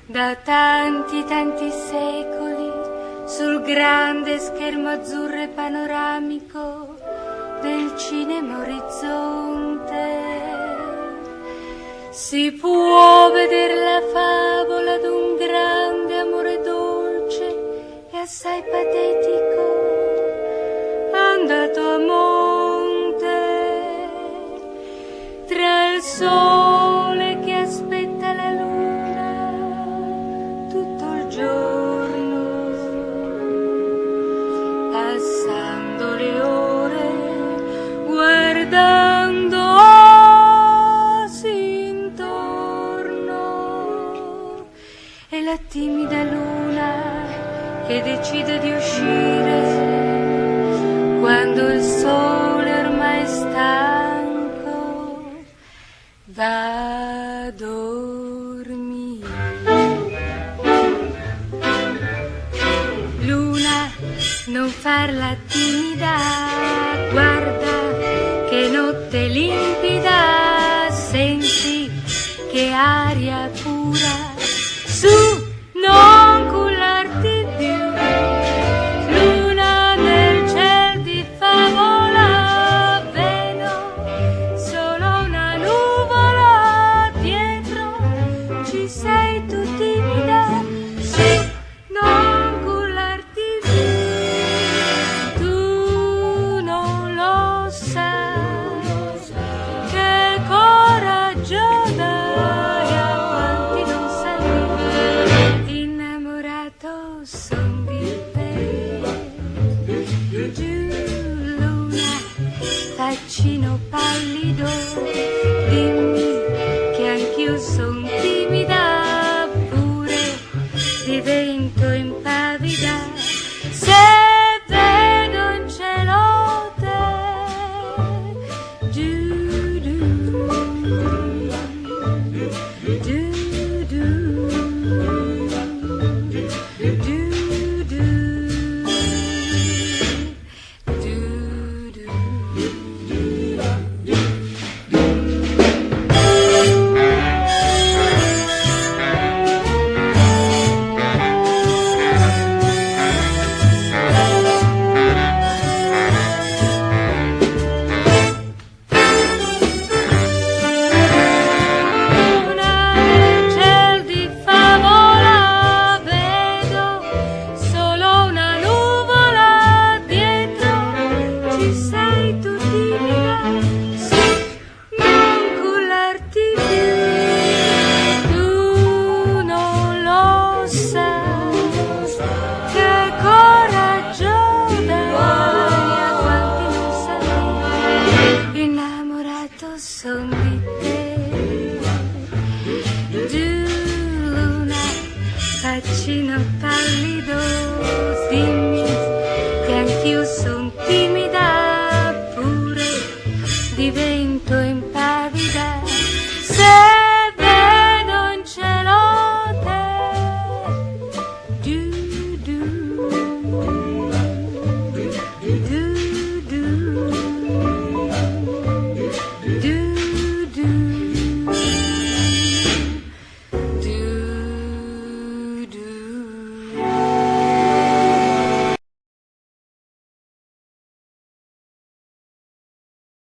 Da tanti secoli sul grande schermo azzurro e panoramico del cinema orizzonte si può vedere la favola d'un grande amore dolce e assai patetico andato a monte tra il sole che aspetta la luna tutto il giorno, passando le ore, guardandosi intorno, e la timida luna che decide di uscire quando il sole ormai è stanco va a dormire. Luna, non farla timida, guarda che notte limpida, senti che aria pura, su, non cullarti più. Luna nel ciel di favola, vedo solo una nuvola, dietro ci sei tu timida, su, non cullarti più. Tu non lo sai che coraggio dai a quanti non sanno, innamorato son di te. Giù luna, faccino pallido, dimmi che anch'io son timida, pure divento impavida se vedo in cielo te. Giù, giù, giù, giù, giù, giù, Luna nel ciel di favola, vedo solo una nuvola, dietro ci sei tu timida, su, non cullarti più. Tu non lo sai che coraggio dai a quanti non sanno, innamorato son di te. Giù luna, faccino pallido, dimmi